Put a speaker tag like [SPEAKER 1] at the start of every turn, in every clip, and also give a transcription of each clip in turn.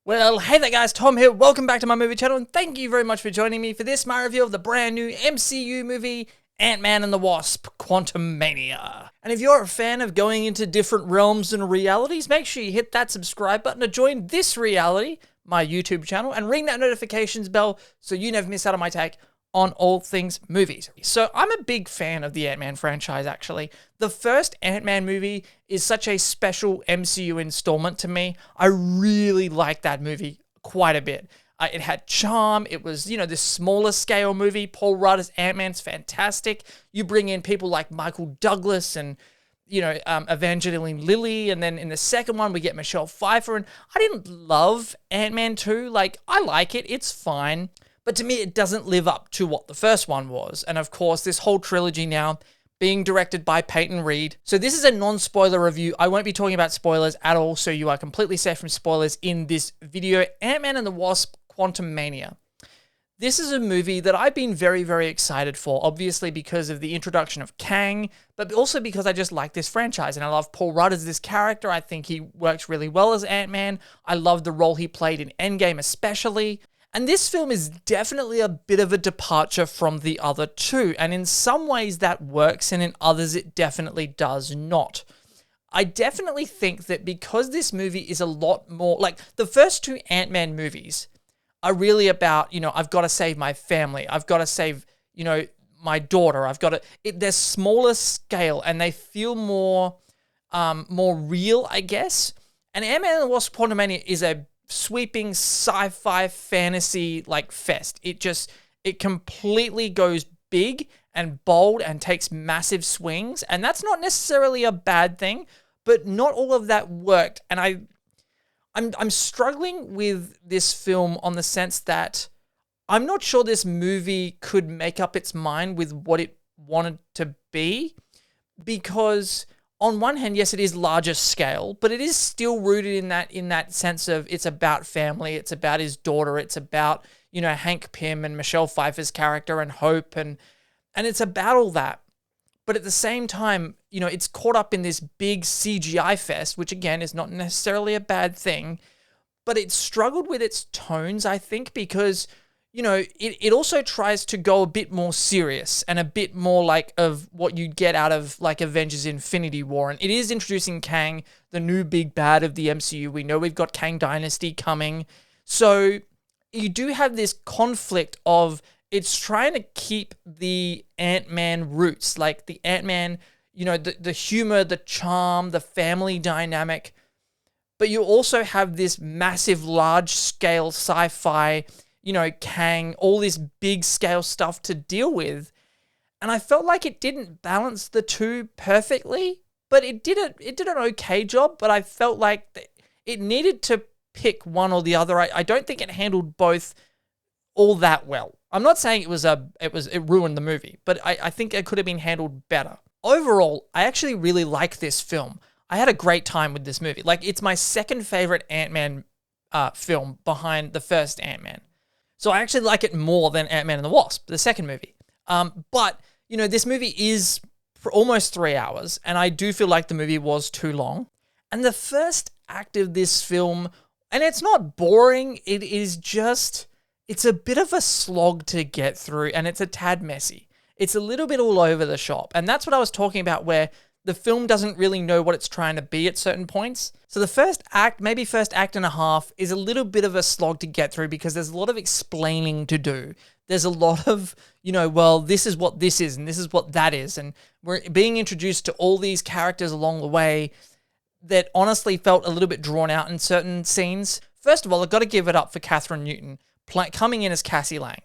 [SPEAKER 1] Well, hey there guys, Tom here. Welcome back to my movie channel and thank you very much for joining me for this, my review of the brand new MCU movie, Ant-Man and the Wasp: Quantumania. And if you're a fan of going into different realms and realities, make sure you hit that subscribe button to join this reality, my YouTube channel, and ring that notifications bell so you never miss out on my take on all things movies. So I'm a big fan of the Ant-Man franchise, actually. The first Ant-Man movie is such a special MCU installment to me. I really like that movie quite a bit. It had charm. It was, this smaller scale movie. Paul Rudd as Ant-Man's fantastic. You bring in people like Michael Douglas and, Evangeline Lilly. And then in the second one, we get Michelle Pfeiffer. And I didn't love Ant-Man 2. I like it. It's fine. But to me, it doesn't live up to what the first one was. And of course, this whole trilogy now being directed by Peyton Reed. So this is a non-spoiler review. I won't be talking about spoilers at all, so you are completely safe from spoilers in this video. Ant-Man and the Wasp: Quantumania. This is a movie that I've been very, very excited for, obviously because of the introduction of Kang, but also because I just like this franchise and I love Paul Rudd as this character. I think he works really well as Ant-Man. I love the role he played in Endgame especially. And this film is definitely a bit of a departure from the other two, and in some ways that works, and in others it definitely does not. I definitely think that because this movie is a lot more, the first two Ant-Man movies are really about, I've got to save my family, I've got to save, my daughter, they're smaller scale, and they feel more real, I guess. And Ant-Man and the Wasp: Quantumania is a sweeping sci-fi fantasy fest. It completely goes big and bold and takes massive swings, and that's not necessarily a bad thing, but not all of that worked. And I'm struggling with this film on the sense that I'm not sure this movie could make up its mind with what it wanted to be, because on one hand, yes, it is larger scale, but it is still rooted in that sense of it's about family, it's about his daughter, it's about, Hank Pym and Michelle Pfeiffer's character and Hope, and it's about all that. But at the same time, it's caught up in this big CGI fest, which again is not necessarily a bad thing, but it struggled with its tones, I think, because it also tries to go a bit more serious and a bit more of what you'd get out of Avengers Infinity War. And it is introducing Kang, the new big bad of the MCU. We know we've got Kang Dynasty coming. So you do have this conflict of it's trying to keep the Ant-Man roots, the Ant-Man, the humor, the charm, the family dynamic. But you also have this massive, large-scale sci-fi, Kang, all this big scale stuff to deal with. And I felt like it didn't balance the two perfectly, but it did an okay job, but I felt like it needed to pick one or the other. I don't think it handled both all that well. I'm not saying it ruined the movie, but I think it could have been handled better. Overall, I actually really like this film. I had a great time with this movie. It's my second favorite Ant-Man film behind the first Ant-Man. So I actually like it more than Ant-Man and the Wasp, the second movie. But, this movie is for almost 3 hours, and I do feel like the movie was too long. And the first act of this film, and it's not boring, it's a bit of a slog to get through, and it's a tad messy. It's a little bit all over the shop, and that's what I was talking about, where the film doesn't really know what it's trying to be at certain points. So the first act, maybe first act and a half, is a little bit of a slog to get through because there's a lot of explaining to do. There's a lot of, well, this is what this is and this is what that is. And we're being introduced to all these characters along the way that honestly felt a little bit drawn out in certain scenes. First of all, I've got to give it up for Catherine Newton coming in as Cassie Lang.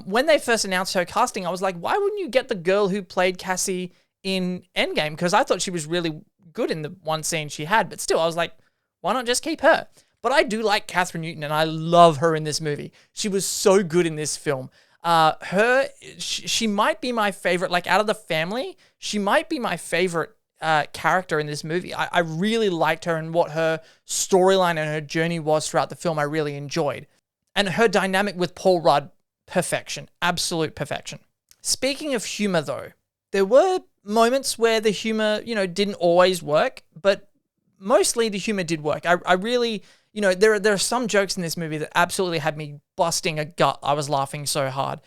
[SPEAKER 1] When they first announced her casting, I was like, why wouldn't you get the girl who played Cassie in Endgame? Because I thought she was really good in the one scene she had, but still I was like, why not just keep her? But I do like Catherine Newton and I love her in this movie. She was so good in this film. She might be my favorite, out of the family, she might be my favorite character in this movie. I really liked her and what her storyline and her journey was throughout the film. I really enjoyed. And her dynamic with Paul Rudd, perfection, absolute perfection. Speaking of humor though, there were moments where the humor, didn't always work, but mostly the humor did work. I really, You know, there are some jokes in this movie that absolutely had me busting a gut. I was laughing so hard.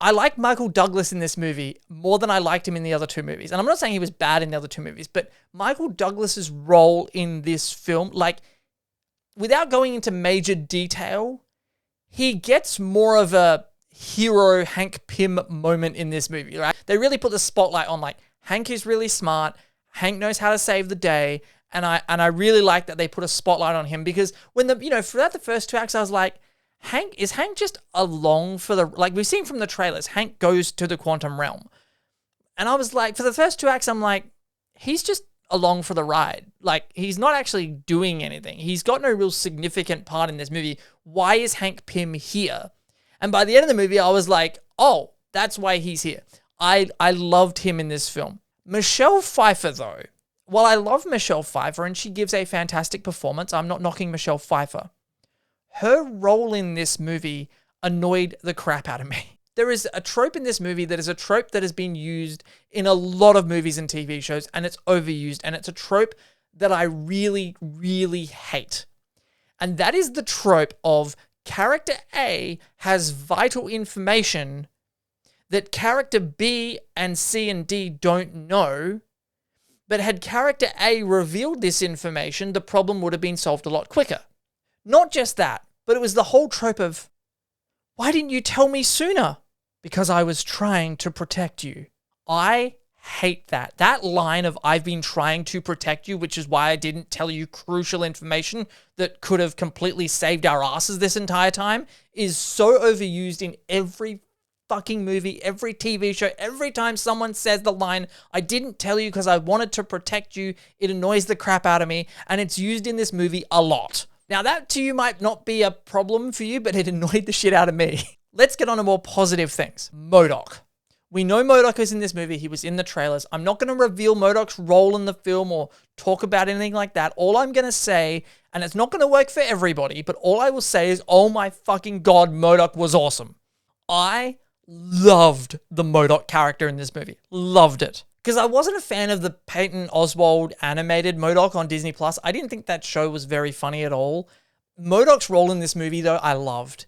[SPEAKER 1] I like Michael Douglas in this movie more than I liked him in the other two movies. And I'm not saying he was bad in the other two movies, but Michael Douglas's role in this film, like, without going into major detail, he gets more of a hero Hank Pym moment in this movie, right? They really put the spotlight on, like, Hank is really smart, Hank knows how to save the day, and I really like that they put a spotlight on him, because when throughout the first two acts, I was like, Hank just along for the, like, we've seen from the trailers, Hank goes to the quantum realm. And I was like, for the first two acts, I'm like, he's just along for the ride. Like, he's not actually doing anything. He's got no real significant part in this movie. Why is Hank Pym here? And by the end of the movie, I was like, oh, that's why he's here. I loved him in this film. Michelle Pfeiffer, though, while I love Michelle Pfeiffer and she gives a fantastic performance, I'm not knocking Michelle Pfeiffer. Her role in this movie annoyed the crap out of me. There is a trope in this movie that is a trope that has been used in a lot of movies and TV shows, and it's overused, and it's a trope that I really, really hate. And that is the trope of character A has vital information that character B and C and D don't know, but had character A revealed this information, the problem would have been solved a lot quicker. Not just that, but it was the whole trope of, why didn't you tell me sooner? Because I was trying to protect you. I hate that. That line of, I've been trying to protect you, which is why I didn't tell you crucial information that could have completely saved our asses this entire time, is so overused in every fucking movie, every TV show. Every time someone says the line, I didn't tell you because I wanted to protect you, it annoys the crap out of me, and it's used in this movie a lot. Now, that to you might not be a problem for you, but it annoyed the shit out of me. Let's get on to more positive things. MODOK. We know MODOK is in this movie. He was in the trailers. I'm not going to reveal MODOK's role in the film or talk about anything like that. All I'm going to say, and it's not going to work for everybody, but all I will say is, oh my fucking God, MODOK was awesome. I loved the MODOK character in this movie. Loved it. Because I wasn't a fan of the Patton Oswalt animated MODOK on Disney+. I didn't think that show was very funny at all. MODOK's role in this movie, though, I loved.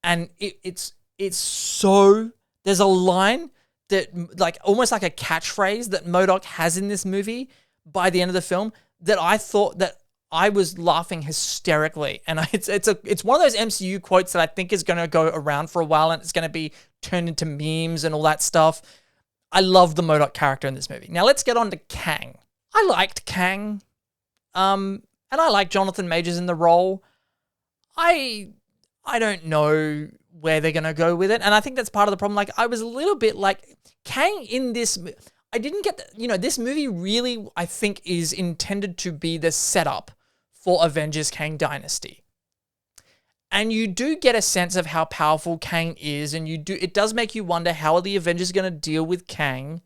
[SPEAKER 1] And it's so... There's a line that, like, almost like a catchphrase that MODOK has in this movie by the end of the film that I thought that I was laughing hysterically. And it's one of those MCU quotes that I think is going to go around for a while, and it's going to be turned into memes and all that stuff. I love the MODOK character in this movie. Now let's get on to Kang. I liked Kang. And I like Jonathan Majors in the role. I don't know where they're going to go with it. And I think that's part of the problem. Like, I was a little bit like, Kang in this, I didn't get, this movie really, I think, is intended to be the setup for Avengers Kang Dynasty. And you do get a sense of how powerful Kang is, and it does make you wonder, how are the Avengers going to deal with Kang?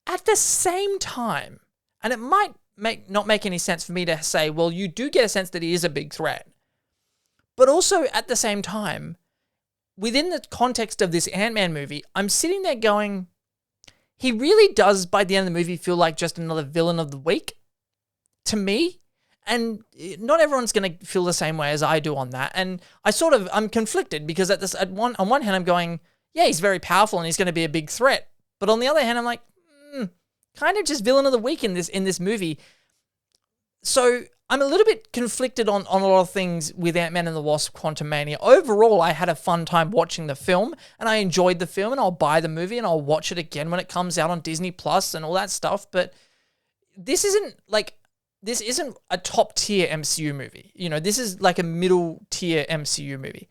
[SPEAKER 1] At the same time, and it might not make any sense for me to say, well, you do get a sense that he is a big threat. But also, at the same time, within the context of this Ant-Man movie, I'm sitting there going, he really does, by the end of the movie, feel like just another villain of the week to me. And not everyone's going to feel the same way as I do on that. And I'm conflicted, because on one hand, I'm going, yeah, he's very powerful and he's going to be a big threat. But on the other hand, I'm like, kind of just villain of the week in this movie. So I'm a little bit conflicted on a lot of things with Ant-Man and the Wasp: Quantumania. Overall, I had a fun time watching the film, and I enjoyed the film, and I'll buy the movie and I'll watch it again when it comes out on Disney Plus and all that stuff. But this isn't a top tier MCU movie. This is like a middle tier MCU movie.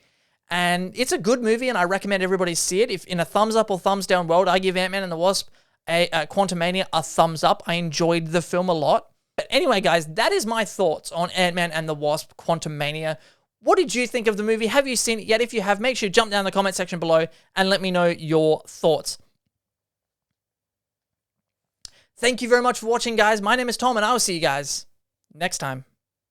[SPEAKER 1] And it's a good movie, and I recommend everybody see it. If in a thumbs up or thumbs down world, I give Ant-Man and the Wasp Quantumania a thumbs up. I enjoyed the film a lot. But anyway, guys, that is my thoughts on Ant-Man and the Wasp: Quantumania. What did you think of the movie? Have you seen it yet? If you have, make sure you jump down in the comment section below and let me know your thoughts. Thank you very much for watching, guys. My name is Tom, and I will see you guys next time.